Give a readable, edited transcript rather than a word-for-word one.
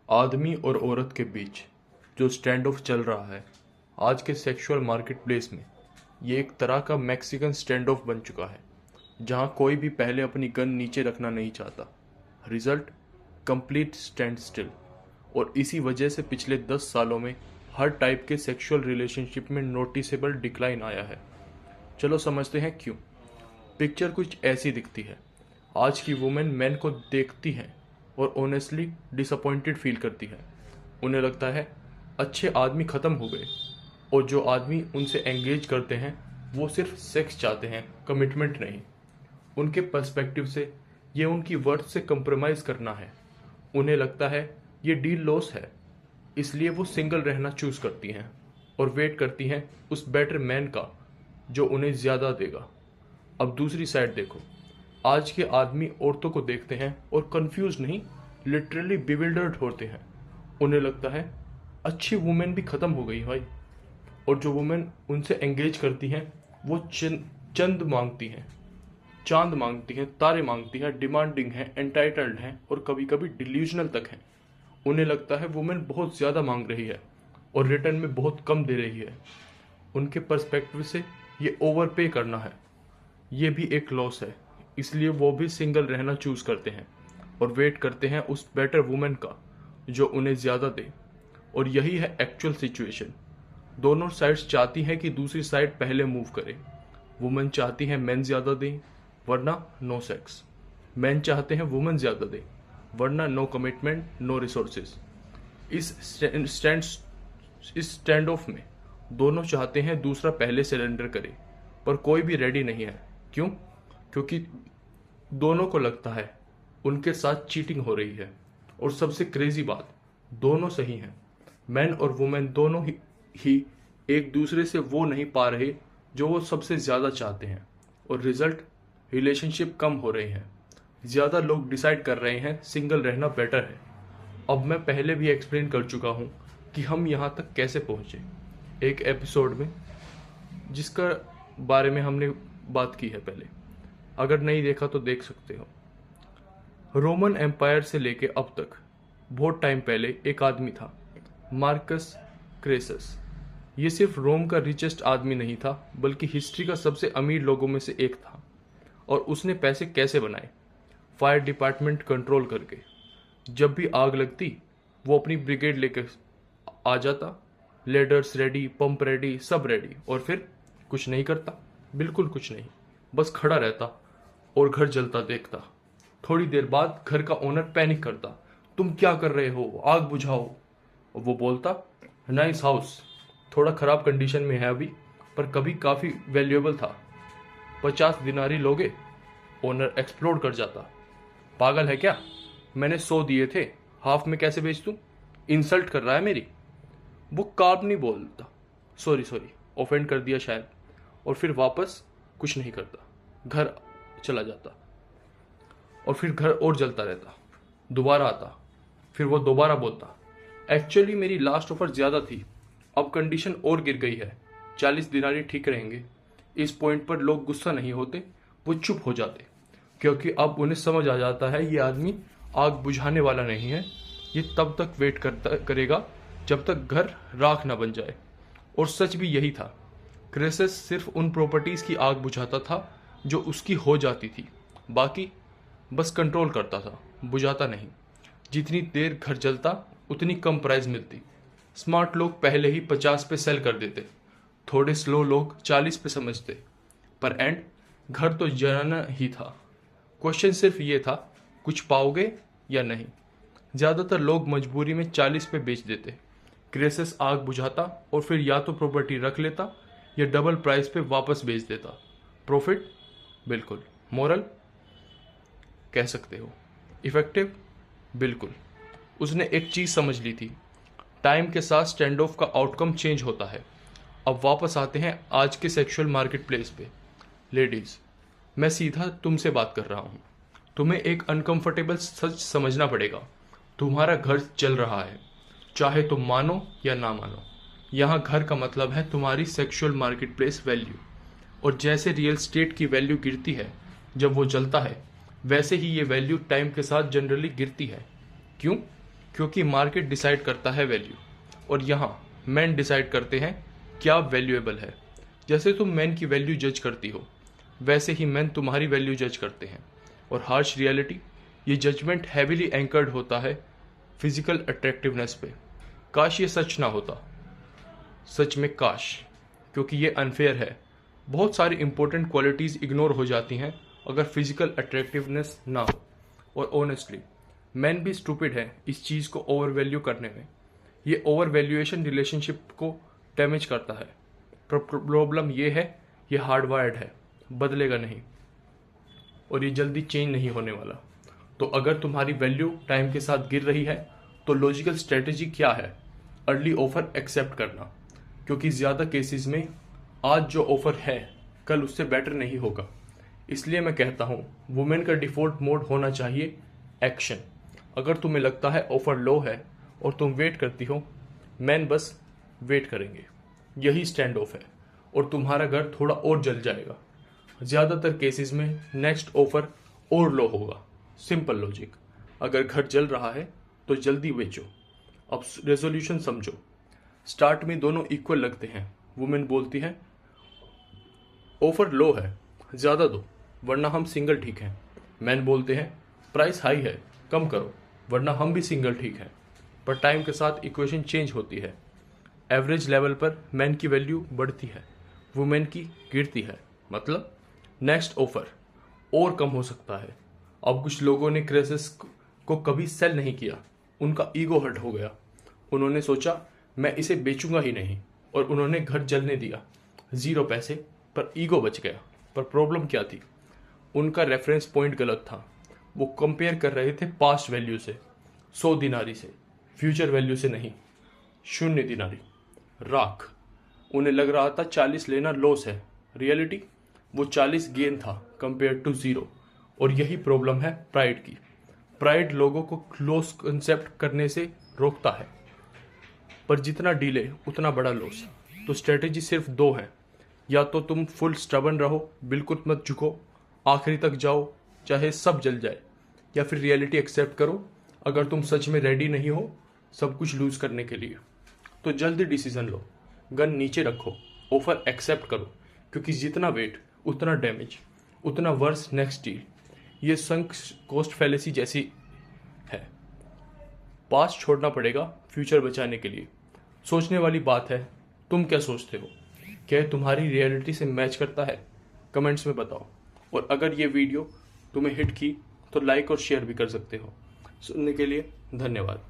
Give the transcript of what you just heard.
आदमी और औरत के बीच जो स्टैंड ऑफ चल रहा है आज के सेक्सुअल मार्केट प्लेस में, ये एक तरह का मैक्सिकन स्टैंड ऑफ बन चुका है जहां कोई भी पहले अपनी गन नीचे रखना नहीं चाहता। Result, complete stand still. और इसी वजह से पिछले 10 सालों में हर टाइप के सेक्सुअल रिलेशनशिप में नोटिसेबल डिक्लाइन आया है। चलो समझते हैं क्यों। पिक्चर कुछ ऐसी दिखती है। आज की वुमेन मैन को देखती हैं और ऑनेस्टली डिसअपॉइंटेड फील करती है। उन्हें लगता है अच्छे आदमी ख़त्म हो गए और जो आदमी उनसे एंगेज करते हैं वो सिर्फ सेक्स चाहते हैं, कमिटमेंट नहीं। उनके पर्सपेक्टिव से ये उनकी वर्थ से कंप्रोमाइज़ करना है। उन्हें लगता है ये डील लॉस है, इसलिए वो सिंगल रहना चूज़ करती हैं और वेट करती हैं उस बेटर मैन का जो उन्हें ज़्यादा देगा। अब दूसरी साइड देखो, आज के आदमी औरतों को देखते हैं और कंफ्यूज नहीं, लिटरली बिविल्डर्ड होते हैं। उन्हें लगता है अच्छी वुमेन भी ख़त्म हो गई भाई, और जो वुमेन उनसे एंगेज करती हैं वो चंद मांगती हैं, चांद मांगती हैं, तारे मांगती हैं, डिमांडिंग हैं, एंटाइटल्ड हैं और कभी कभी डिल्यूजनल तक हैं। उन्हें लगता है वुमेन बहुत ज़्यादा मांग रही है और रिटर्न में बहुत कम दे रही है। उनके पर्सपेक्टिव से ये ओवर पे करना है, ये भी एक लॉस है, इसलिए वो भी सिंगल रहना चूज़ करते हैं और वेट करते हैं उस बेटर वुमेन का जो उन्हें ज़्यादा दे। और यही है एक्चुअल सिचुएशन। दोनों साइड्स चाहती हैं कि दूसरी साइड पहले मूव करे। वुमेन चाहती है मैन ज़्यादा दे वरना नो सेक्स। मैन चाहते हैं वुमेन ज़्यादा दे वरना नो कमिटमेंट, नो रिसोर्सेज। इस स्टैंड ऑफ में दोनों चाहते हैं दूसरा पहले सरेंडर करे, पर कोई भी रेडी नहीं है। क्यों? क्योंकि दोनों को लगता है उनके साथ चीटिंग हो रही है। और सबसे क्रेजी बात, दोनों सही हैं। मैन और वुमेन दोनों ही एक दूसरे से वो नहीं पा रहे जो वो सबसे ज़्यादा चाहते हैं, और रिजल्ट, रिलेशनशिप कम हो रहे हैं। ज़्यादा लोग डिसाइड कर रहे हैं सिंगल रहना बेटर है। अब मैं पहले भी एक्सप्लेन कर चुका हूँ कि हम यहाँ तक कैसे पहुँचे एक एपिसोड में, जिसका बारे में हमने बात की है पहले। अगर नहीं देखा तो देख सकते हो। रोमन एम्पायर से लेके अब तक बहुत टाइम पहले एक आदमी था, मार्कस क्रेसस। ये सिर्फ रोम का रिचेस्ट आदमी नहीं था, बल्कि हिस्ट्री का सबसे अमीर लोगों में से एक था। और उसने पैसे कैसे बनाए? फायर डिपार्टमेंट कंट्रोल करके। जब भी आग लगती वो अपनी ब्रिगेड लेकर आ जाता, लेडर्स रेडी, पंप रेडी, सब रेडी, और फिर कुछ नहीं करता, बिल्कुल कुछ नहीं, बस खड़ा रहता और घर जलता देखता। थोड़ी देर बाद घर का ओनर पैनिक करता, तुम क्या कर रहे हो, आग बुझाओ। और वो बोलता, नाइस हाउस, थोड़ा ख़राब कंडीशन में है अभी, पर कभी काफ़ी वैल्यूएबल था, 50 दिनारी लोगे। ओनर एक्सप्लोड कर जाता, पागल है क्या, मैंने 100 दिए थे, हाफ में कैसे बेच दूँ, इंसल्ट कर रहा है मेरी। वो कार्ब नहीं बोलता, सॉरी ऑफेंड कर दिया शायद, और फिर वापस कुछ नहीं करता, घर चला जाता। और फिर घर और जलता रहता, दोबारा आता, फिर वो दोबारा बोलता, एक्चुअली मेरी लास्ट ऑफर ज़्यादा थी, अब कंडीशन और गिर गई है, 40 दिनारी ठीक रहेंगे। इस पॉइंट पर लोग गुस्सा नहीं होते, वो चुप हो जाते, क्योंकि अब उन्हें समझ आ जाता है ये आदमी आग बुझाने वाला नहीं है, ये तब तक वेट करेगा जब तक घर राख ना बन जाए। और सच भी यही था। क्रेसस सिर्फ उन प्रॉपर्टीज़ की आग बुझाता था जो उसकी हो जाती थी, बाकी बस कंट्रोल करता था, बुझाता नहीं। जितनी देर घर जलता उतनी कम प्राइस मिलती। स्मार्ट लोग पहले ही 50 पे सेल कर देते, थोड़े स्लो लोग 40 पे समझते, पर एंड घर तो जलाना ही था। क्वेश्चन सिर्फ ये था, कुछ पाओगे या नहीं। ज़्यादातर लोग मजबूरी में 40 पे बेच देते। क्रेसस आग बुझाता और फिर या तो प्रॉपर्टी रख लेता या डबल प्राइस पे वापस बेच देता। प्रॉफिट? बिल्कुल। मोरल? कह सकते हो। इफेक्टिव? बिल्कुल। उसने एक चीज़ समझ ली थी, टाइम के साथ स्टैंड ऑफ का आउटकम चेंज होता है। अब वापस आते हैं आज के सेक्सुअल मार्केट प्लेस पे। लेडीज़, मैं सीधा तुमसे बात कर रहा हूँ। तुम्हें एक अनकंफर्टेबल सच समझना पड़ेगा, तुम्हारा घर चल रहा है, चाहे तुम मानो या ना मानो। यहाँ घर का मतलब है तुम्हारी सेक्सुअल मार्केट प्लेस वैल्यू। और जैसे रियल स्टेट की वैल्यू गिरती है जब वो जलता है, वैसे ही ये वैल्यू टाइम के साथ जनरली गिरती है। क्यों? क्योंकि मार्केट डिसाइड करता है वैल्यू, और यहाँ मैन डिसाइड करते हैं क्या वैल्यूएबल है। जैसे तुम मैन की वैल्यू जज करती हो, वैसे ही मैन तुम्हारी वैल्यू जज करते हैं। और हार्श रियलिटी, ये जजमेंट हैविली एंकर्ड होता है फिजिकल अट्रैक्टिवनेस पे। काश ये सच ना होता, सच में काश, क्योंकि ये अनफेयर है। बहुत सारी इंपॉर्टेंट क्वालिटीज़ इग्नोर हो जाती हैं अगर फिजिकल अट्रैक्टिवनेस ना हो। और ऑनेस्टली मैन भी स्टूपिड है इस चीज़ को ओवर वैल्यू करने में। ये ओवर वैल्यूएशन रिलेशनशिप को डैमेज करता है। प्रॉब्लम ये है, ये हार्डवायर्ड है, बदलेगा नहीं, और ये जल्दी चेंज नहीं होने वाला। तो अगर तुम्हारी वैल्यू टाइम के साथ गिर रही है तो लॉजिकल स्ट्रेटेजी क्या है? अर्ली ऑफर एक्सेप्ट करना, क्योंकि ज़्यादा केसेस में आज जो ऑफर है कल उससे बेटर नहीं होगा। इसलिए मैं कहता हूँ वुमेन का डिफ़ॉल्ट मोड होना चाहिए एक्शन। अगर तुम्हें लगता है ऑफर लो है और तुम वेट करती हो, मैन बस वेट करेंगे। यही स्टैंड ऑफ है, और तुम्हारा घर थोड़ा और जल जाएगा। ज़्यादातर केसेस में नेक्स्ट ऑफर और लो होगा। Simple logic. अगर घर जल रहा है तो जल्दी बेचो। अब रेजोल्यूशन समझो। स्टार्ट में दोनों इक्वल लगते हैं। वुमेन बोलती है ऑफर लो है, ज़्यादा दो वरना हम सिंगल ठीक हैं। मैन बोलते हैं प्राइस हाई है, कम करो वरना हम भी सिंगल ठीक हैं। पर टाइम के साथ इक्वेशन चेंज होती है। एवरेज लेवल पर मैन की वैल्यू बढ़ती है, वुमेन की गिरती है। मतलब नेक्स्ट ऑफर और कम हो सकता है। अब कुछ लोगों ने क्राइसिस को कभी सेल नहीं किया, उनका ईगो हर्ट हो गया। उन्होंने सोचा मैं इसे बेचूंगा ही नहीं, और उन्होंने घर जलने दिया। 0 पैसे पर ईगो बच गया। पर प्रॉब्लम क्या थी? उनका रेफरेंस पॉइंट गलत था। वो कंपेयर कर रहे थे पास्ट वैल्यू से, 100 दिनारी से, फ्यूचर वैल्यू से नहीं। 0 दिनारी राख। उन्हें लग रहा था 40 लेना लॉस है। रियलिटी वो 40 गेन था कंपेयर टू 0। और यही प्रॉब्लम है प्राइड की। प्राइड लोगों को लॉस कंसेप्ट करने से रोकता है, पर जितना डिले उतना बड़ा लॉस। तो स्ट्रेटेजी सिर्फ 2 है। या तो तुम फुल स्टबन रहो, बिल्कुल मत झुको, आखिरी तक जाओ चाहे सब जल जाए, या फिर रियलिटी एक्सेप्ट करो। अगर तुम सच में रेडी नहीं हो सब कुछ लूज करने के लिए, तो जल्दी डिसीजन लो, गन नीचे रखो, ऑफर एक्सेप्ट करो, क्योंकि जितना वेट उतना डैमेज, उतना वर्स नेक्स्ट डील। ये संक कॉस्ट फैलेसी जैसी है। पास्ट छोड़ना पड़ेगा फ्यूचर बचाने के लिए। सोचने वाली बात है, तुम क्या सोचते हो? क्या तुम्हारी रियलिटी से मैच करता है? कमेंट्स में बताओ। और अगर ये वीडियो तुम्हें हिट की तो लाइक और शेयर भी कर सकते हो। सुनने के लिए धन्यवाद।